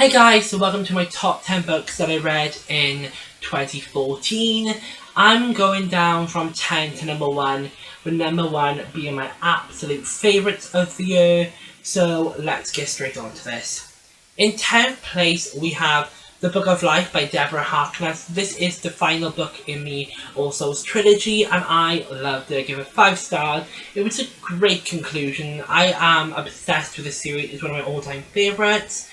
Hey guys, so welcome to my top 10 books that I read in 2014. I'm going down from 10 to number 1, with number 1 being my absolute favourites of the year, so let's get straight on to this. In 10th place we have The Book of Life by Deborah Harkness. This is the final book in the All Souls trilogy and I loved it. I give it 5 stars. It was a great conclusion. I am obsessed with this series. It's one of my all-time favourites.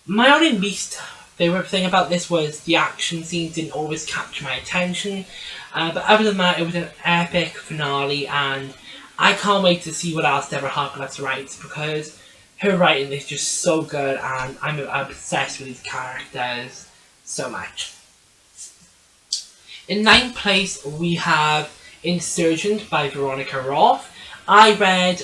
My only least favourite thing about this was the action scenes didn't always capture my attention, but other than that it was an epic finale and I can't wait to see what else Deborah Harkness writes because her writing is just so good and I'm obsessed with these characters so much. In 9th place we have Insurgent by Veronica Roth. I read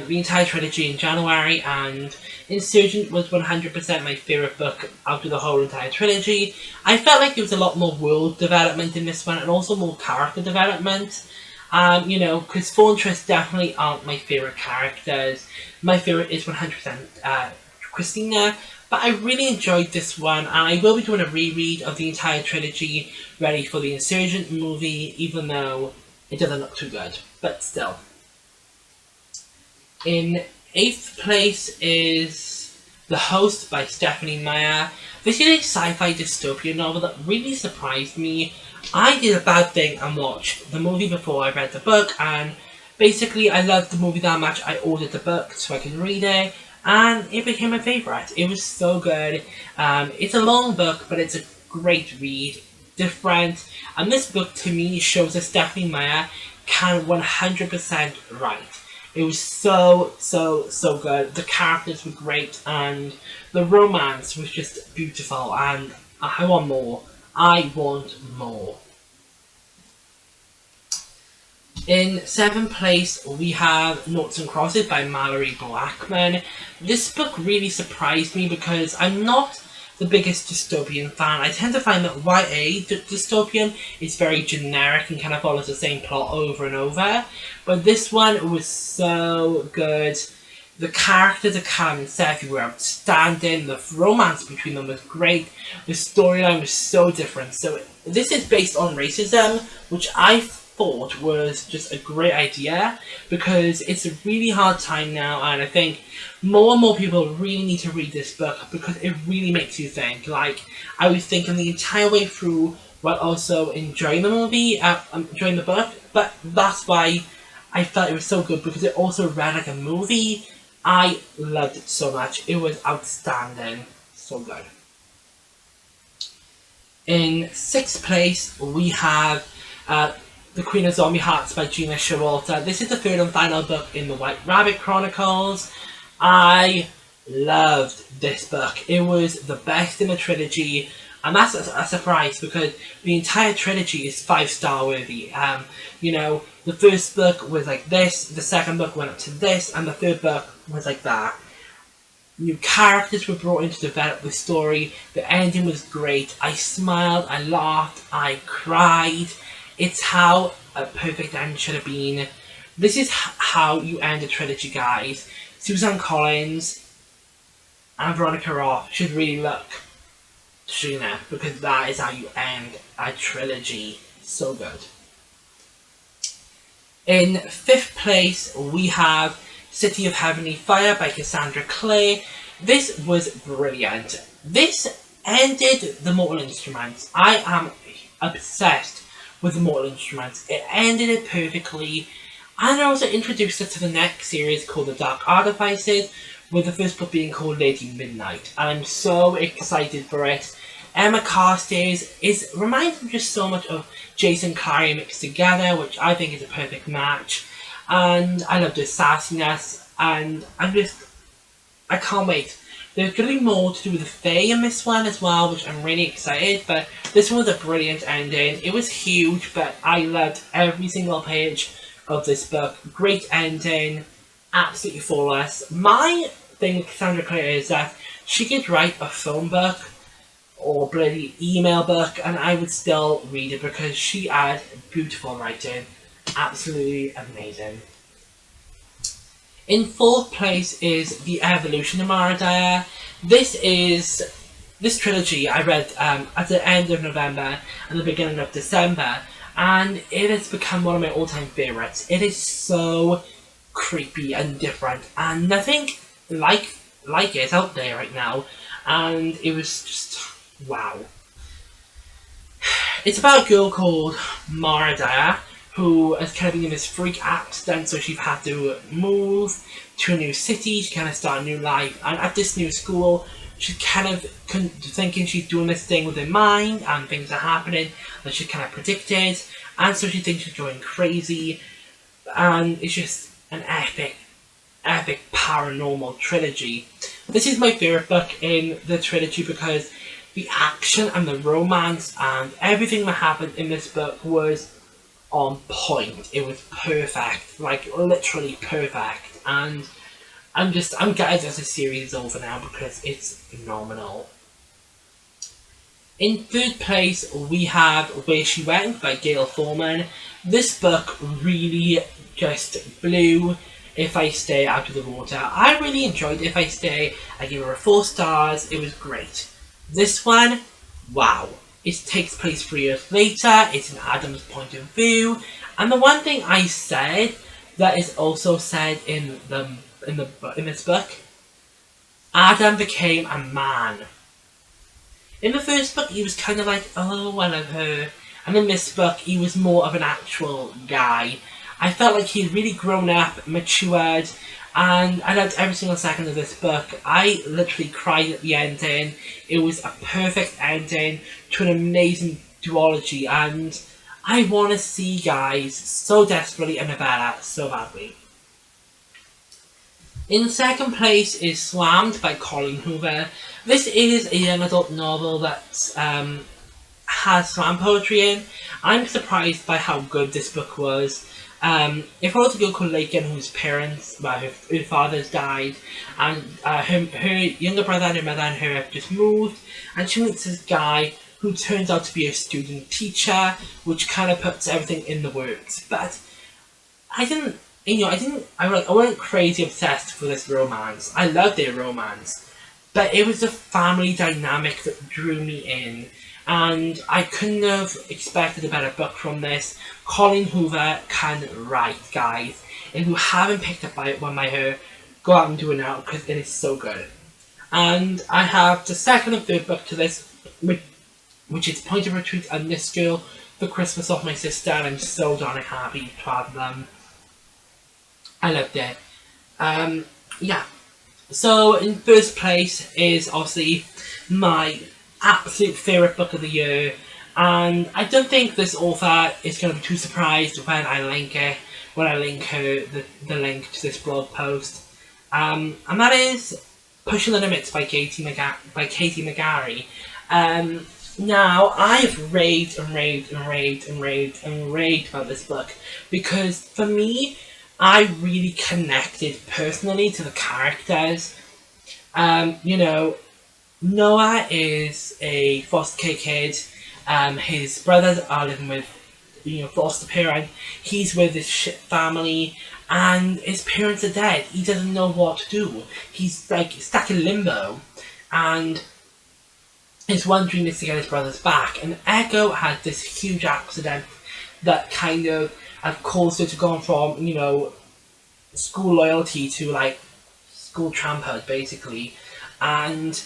the entire trilogy in January and Insurgent was 100% my favourite book out of the whole entire trilogy. I felt like there was a lot more world development in this one and also more character development. Because Thorn Tress definitely aren't my favourite characters. My favourite is 100% Christina, but I really enjoyed this one and I will be doing a reread of the entire trilogy ready for the Insurgent movie, even though it doesn't look too good, but still. In 8th place is The Host by Stephenie Meyer. This is a sci-fi dystopian novel that really surprised me. I did a bad thing and watched the movie before I read the book, and basically I loved the movie that much I ordered the book so I can read it, and it became my favourite. It was so good. It's a long book, but it's a great read, different, and this book to me shows that Stephenie Meyer can 100% write. It was so good. The characters were great and the romance was just beautiful and I want more. I want more. In 7th place we have Noughts and Crosses by Malorie Blackman. This book really surprised me because I'm not the biggest dystopian fan. I tend to find that YA dystopian is very generic and kind of follows the same plot over and over. But this one was so good. The characters of Callum and Seth were outstanding. The romance between them was great. The storyline was so different. So this is based on racism, which I thought was just a great idea because it's a really hard time now and I think more and more people really need to read this book because it really makes you think. Like, I was thinking the entire way through while also enjoying the movie, enjoying the book, but that's why I felt it was so good because it also read like a movie. I loved it so much. It was outstanding. So good. In 6th place we have The Queen of Zombie Hearts by Gina Showalter. This is the third and final book in the White Rabbit Chronicles. I loved this book. It was the best in the trilogy, and that's a surprise because the entire trilogy is 5-star worthy. The first book was like this, the second book went up to this, and the third book was like that. New characters were brought in to develop the story. The ending was great. I smiled, I laughed, I cried. It's how a perfect end should have been. This is how you end a trilogy, guys. Suzanne Collins and Veronica Roth should really look to Sheena because that is how you end a trilogy. So good. In 5th place we have City of Heavenly Fire by Cassandra Clare. This was brilliant. This ended the Mortal Instruments. I am obsessed with the Mortal Instruments. It ended it perfectly. And it also introduced us to the next series called The Dark Artifices, with the first book being called Lady Midnight. And I'm so excited for it. Emma Carstairs reminds me just so much of Jason Clary mixed together, which I think is a perfect match. And I love the sassiness, and I can't wait. There's going to be more to do with the Fae in this one as well, which I'm really excited, but this one was a brilliant ending. It was huge, but I loved every single page of this book. Great ending, absolutely flawless. My thing with Cassandra Clare is that she could write a phone book or bloody email book and I would still read it because she had beautiful writing. Absolutely amazing. In fourth place is The Evolution of Mara Dyer. This trilogy I read at the end of November and the beginning of December, and it has become one of my all-time favourites. It is so creepy and different, and nothing like it out there right now, and it was just wow. It's about a girl called Mara Dyer who has kind of been in this freak accident, so she's had to move to a new city, she kind of start a new life, and at this new school, she's kind of thinking she's doing this thing with her mind, and things are happening that she kind of predicted, and so she thinks she's going crazy, and it's just an epic paranormal trilogy. This is my favourite book in the trilogy because the action and the romance and everything that happened in this book was on point. It was perfect, like literally perfect, and I'm gutted that the series is over now because it's phenomenal. In third place, we have Where She Went by Gail Forman. This book really just blew If I Stay out of the water. I really enjoyed If I Stay. I gave her 4 stars. It was great. This one, wow. It takes place 3 years later. It's in Adam's point of view. And the one thing I said that is also said in this book, Adam became a man. In the first book, he was kind of like, oh, I love her. And in this book, he was more of an actual guy. I felt like he'd really grown up, matured, and I loved every single second of this book. I literally cried at the ending. It was a perfect ending to an amazing duology, and I want to see guys so desperately a novella so badly. In second place is Slammed by Colleen Hoover. This is a young adult novel that has slam poetry in. I'm surprised by how good this book was. It follows a girl called Lakin whose parents, her fathers died, and her younger brother and her mother and her have just moved, and she meets this guy who turns out to be a student teacher, which kind of puts everything in the works. But I wasn't crazy obsessed with this romance. I loved their romance, but it was the family dynamic that drew me in, and I couldn't have expected a better book from this. Colleen Hoover can write, guys. If you haven't picked up one by her, go out and do it now because it is so good. And I have the second and third book to this, which is Point of Retreat and This Girl, The Christmas of My Sister, and I'm so darn happy to have them. I loved it. Yeah. So in first place is obviously my absolute favourite book of the year, and I don't think this author is going to be too surprised when I link her the link to this blog post, and that is Pushing the Limits by Katie McGarry. Now, I've raved about this book because for me, I really connected personally to the characters. Noah is a foster care kid. His brothers are living with, foster parent. He's with his shit family, and his parents are dead. He doesn't know what to do. He's like stuck in limbo, and his one dream is to get his brothers back. And Echo had this huge accident that kind of caused her to go from, school loyalty to like school tramphood, basically. And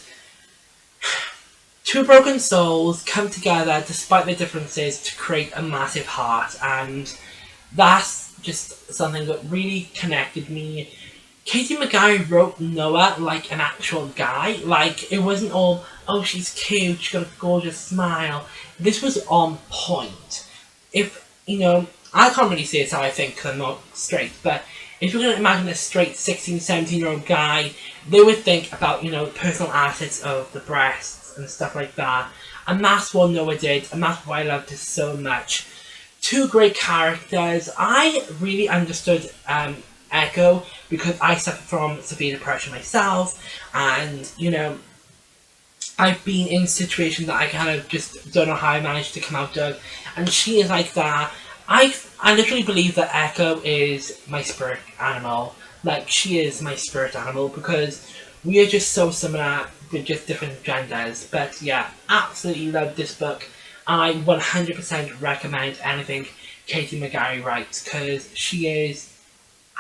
two broken souls come together despite their differences to create a massive heart, and that's just something that really connected me. Katie McGarry wrote Noah like an actual guy. Like, it wasn't all, oh, she's cute, she's got a gorgeous smile. This was on point. I can't really say it's how I think because I'm not straight, but if you're going to imagine a straight 16, 17-year-old guy, they would think about, personal assets of the breasts and stuff like that. And that's what Noah did, and that's why I loved it so much. Two great characters. I really understood Echo because I suffer from severe depression myself, and, I've been in situations that I kind of just don't know how I managed to come out of, and she is like that. I literally believe that Echo is my spirit animal. like she is my spirit animal, because we are just so similar with just different genders. But yeah, absolutely love this book. I 100% recommend anything Katie McGarry writes, because she is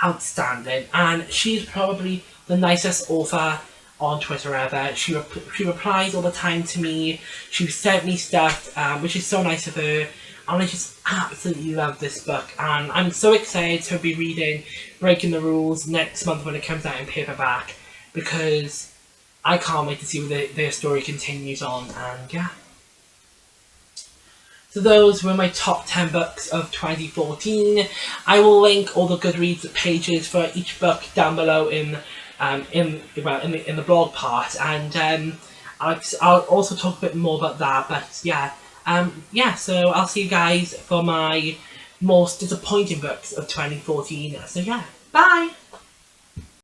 outstanding, and she's probably the nicest author on Twitter ever. She replies all the time to me. She sent me stuff, which is so nice of her. And I just absolutely love this book, and I'm so excited to be reading Breaking the Rules next month when it comes out in paperback, because I can't wait to see where their story continues on. And yeah. So those were my top 10 books of 2014. I will link all the Goodreads pages for each book down below in the blog part, and I'll also talk a bit more about that. But yeah. So I'll see you guys for my most disappointing books of 2014. So yeah, bye.